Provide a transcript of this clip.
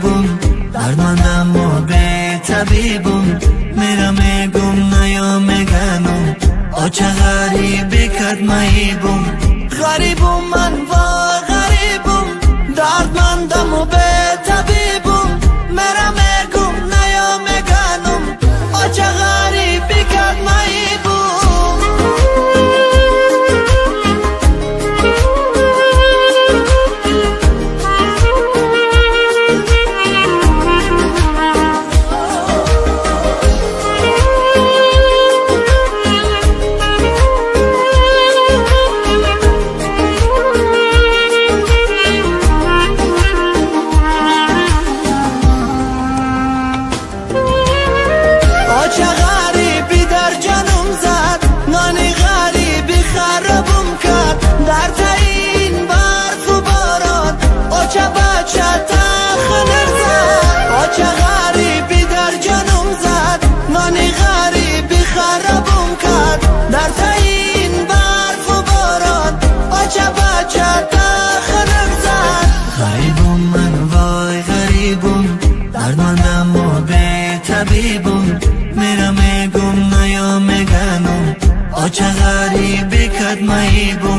غریبم، دردمندم و به طبیبم، میرم میگم نیا میگنم آ چه غریبی کد مهیبم. غریبم من و غریبم، دردمندم و به طبیبم، میرم میگم نیا میگنم آ چه غریبی کد مهیبم. دردمندم و به طبیبم، میرم میگم نیا میگنم آ چه غریبی کد مهیبم.